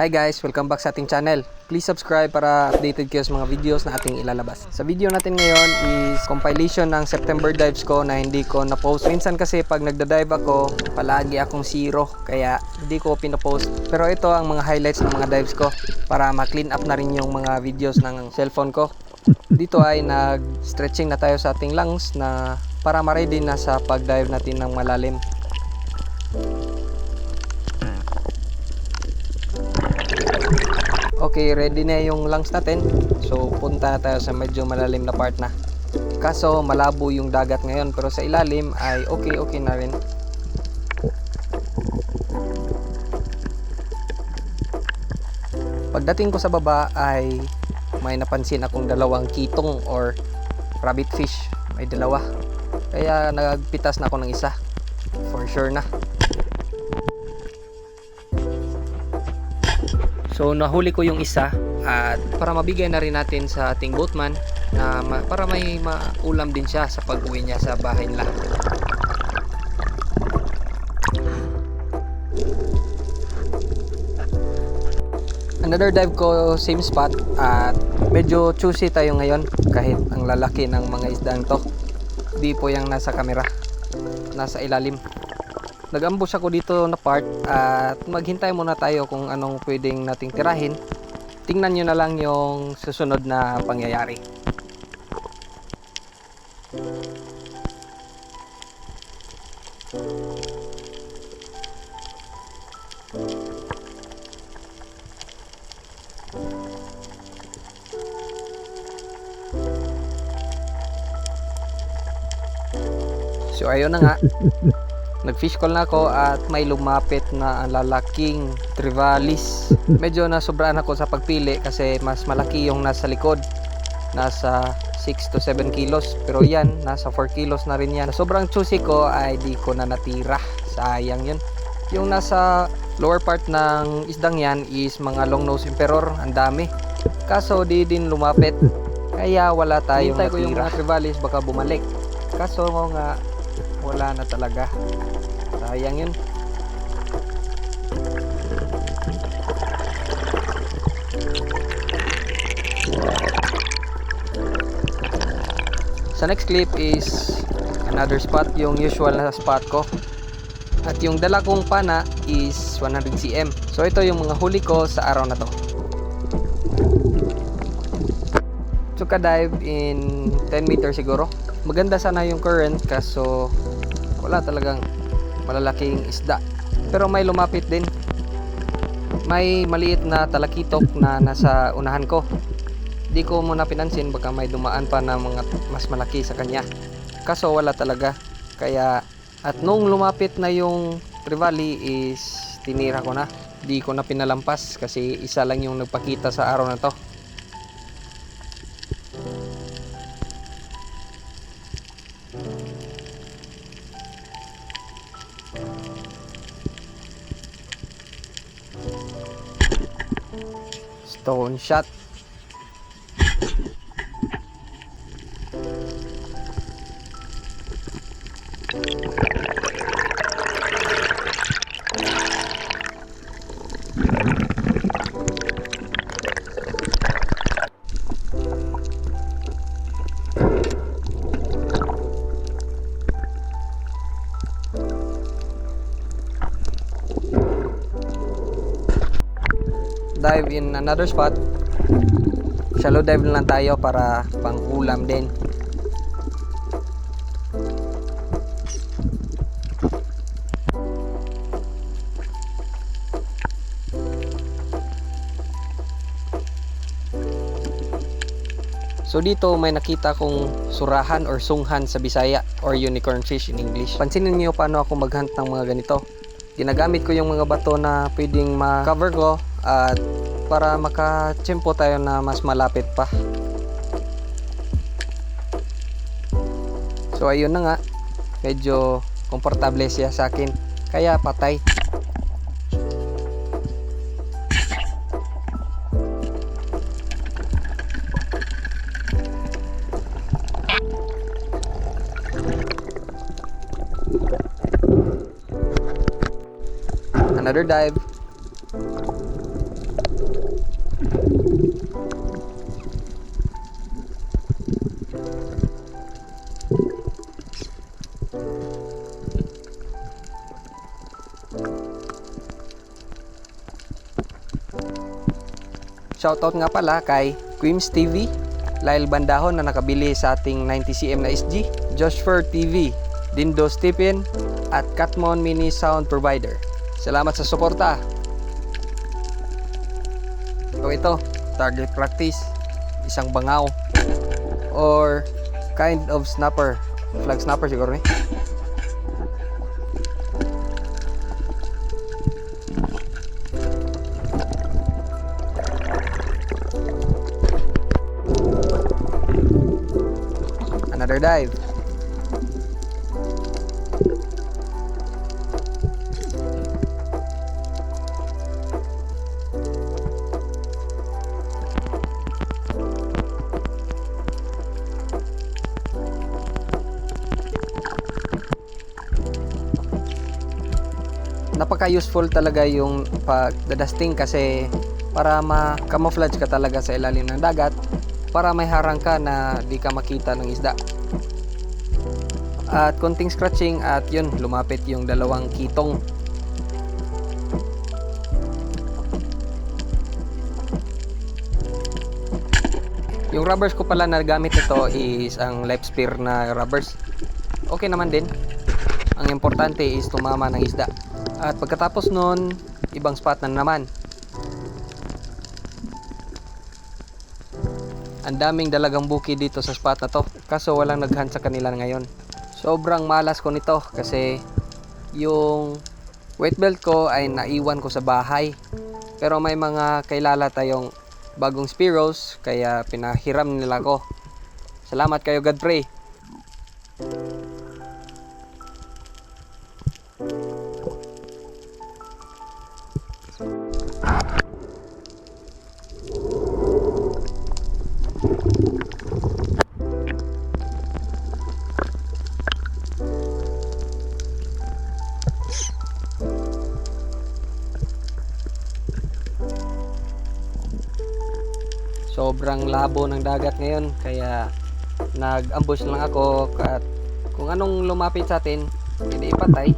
Hi guys! Welcome back sa ating channel. Please subscribe para updated kayo sa mga videos na ating ilalabas. Sa video natin ngayon is compilation ng September dives ko na hindi ko na-post. Minsan kasi pag nagda-dive ako, palagi akong zero. Kaya hindi ko pinopost. Pero ito ang mga highlights ng mga dives ko para ma-clean up na rin yung mga videos ng cellphone ko. Dito ay nag-stretching na tayo sa ating lungs na para ma-ready na sa pag-dive natin ng malalim. Okay, ready na yung lungs natin. So, punta na tayo sa medyo malalim na part na. Kaso, malabo yung dagat ngayon. Pero sa ilalim ay okay na rin. Pagdating ko sa baba ay may napansin akong dalawang kitong or rabbit fish. May dalawa. Kaya nagpitas na ako ng isa. For sure na. So nahuli ko yung isa at para mabigay na rin natin sa ating boatman na para may maulam din siya sa pag-uwi niya sa bahay nila. Another dive ko, same spot at medyo choosy tayo ngayon kahit ang lalaki ng mga isdang to. Di po yung nasa camera, nasa ilalim. Nag-ambush ako dito na part at maghintay muna tayo kung anong pwedeng nating tirahin. Tingnan nyo na lang yung susunod na pangyayari. So ayun na nga. Nag-fish call na ako at may lumapit na lalaking trivalis. Medyo nasobrahan ako sa pagpili kasi mas malaki yung nasa likod. Nasa 6 to 7 kilos. Pero yan, nasa 4 kilos na rin yan. Sobrang choosy ko ay di ko na natira. Sayang yun. Yung nasa lower part ng isdang yan is mga long nose emperor. Ang dami. Kaso di din lumapit. Kaya wala tayong natira. Hintay ko yung mga trivalis baka bumalik. Kaso nga wala na talaga. Sayang yun. Sa next clip is another spot, yung usual na spot ko. At yung dala kong pana is 100 cm. So ito yung mga huli ko sa araw na to. Chuka dive in 10 meters siguro. Maganda sana yung current kaso wala talagang malalaking isda. Pero may lumapit din. May maliit na talakitok na nasa unahan ko. Di ko muna pinansin baka may dumaan pa na mga mas malaki sa kanya. Kaso wala talaga. Kaya at nung lumapit na yung trevally is tinira ko na. Di ko na pinalampas kasi isa lang yung nagpakita sa araw na to. Stone shot. Dive in another spot. Shallow dive lang tayo para pang ulam din. So dito may nakita kong surahan or sunghan sa Bisaya or unicorn fish in English. Pansinin niyo paano ako maghunt ng mga ganito. Ginagamit ko yung mga bato na pwedeng ma-cover ko at para makatsempo tayo na mas malapit pa. So ayun na nga, medyo komportable siya sa akin kaya patay. Another dive. Shoutout nga pala kay Quims TV, Lyle Bandahon na nakabili sa ating 90cm na SG, Joshfer TV, Dindo Stephen, at Catmon Mini Sound Provider. Salamat sa suporta. So ito, target practice, isang bangaw or kind of snapper, flag snapper siguro ni. Another dive. Napaka-useful talaga yung pagdadusting kasi para ma-camouflage ka talaga sa ilalim ng dagat para may harang ka na di ka makita ng isda. At konting scratching at yun, lumapit yung dalawang kitong. Yung rubbers ko pala na gamit nito is ang live spear na rubbers. Okay naman din. Ang importante is tumama ng isda. At pagkatapos nun, ibang spot na naman. Ang daming dalagang buki dito sa spot na to. Kaso walang naghunt sa kanila ngayon. Sobrang malas ko nito kasi yung weight belt ko ay naiwan ko sa bahay. Pero may mga kailala tayong bagong Spiros kaya pinahiram nila ko. Salamat kayo, Godfrey. Sobrang labo ng dagat ngayon kaya nag-ambush lang ako at kung anong lumapit sa atin hindi ipatay.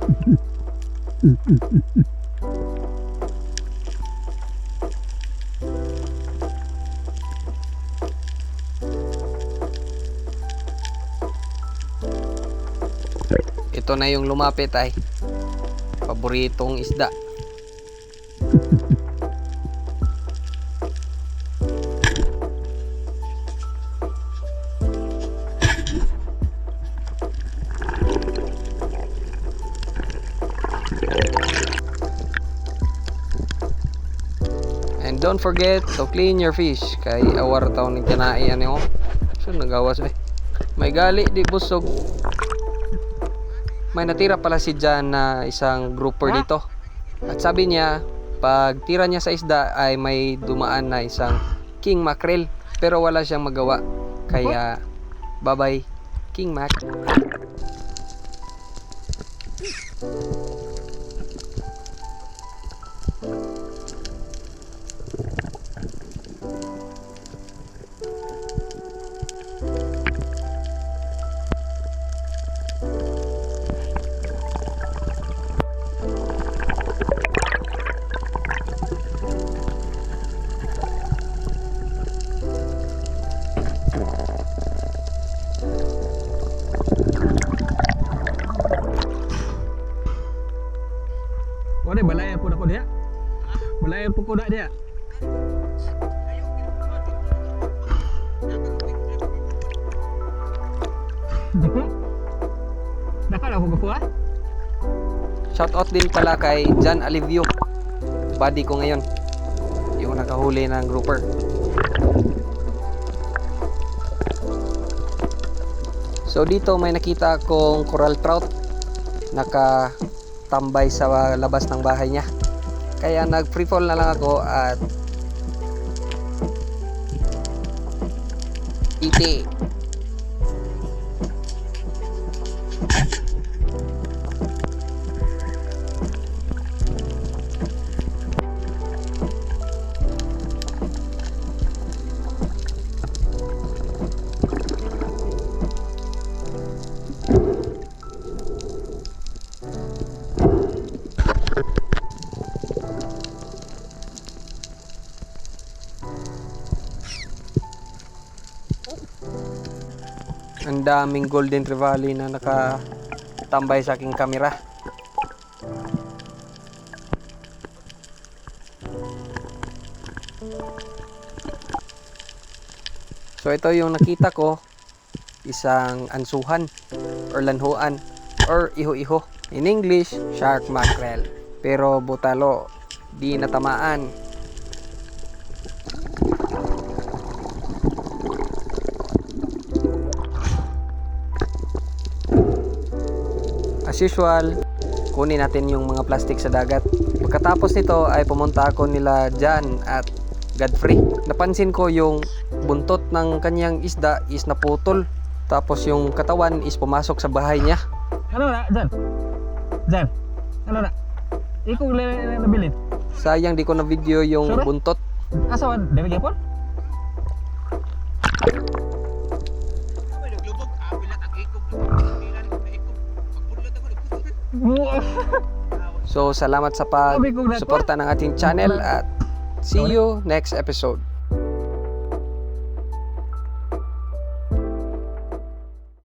Ito na yung lumapit ay paboritong isda. And don't forget to clean your fish kay awar taon ni kanai ani mo. So nagawas eh. May gali di busog. May natira pala si Jan na isang grouper dito. At sabi niya, pag tira niya sa isda ay may dumaan na isang king mackerel pero wala siyang magawa. Kaya bye-bye king mac. Ada balayan pun aku dia. Balayan pun kuda dia. Dapat aku ke puas. Shoutout din pala kay Jan Alivio, buddy ko ngayon, yung nakahuli ng grouper. So dito may nakita akong coral trout nakatambay sa labas ng bahay niya, kaya nag free fall na lang ako at iti. Ang daming golden trevally na nakatambay sa aking kamera. So ito yung nakita ko, isang ansuhan or lanhuan or iho-iho. In English, shark mackerel. Pero butalo, di natamaan. As usual, kunin natin yung mga plastic sa dagat. Pagkatapos nito ay pumunta ako nila Jan at Godfrey. Napansin ko yung buntot ng kanyang isda is naputol. Tapos yung katawan is pumasok sa bahay niya. Ano na, Jan? Jan, ano na? Ikaw nabilin. Sayang di ko na video yung Sorry? buntot. Asawan, dari gyapon? So salamat sa pag-suporta ng ating channel at see you next episode.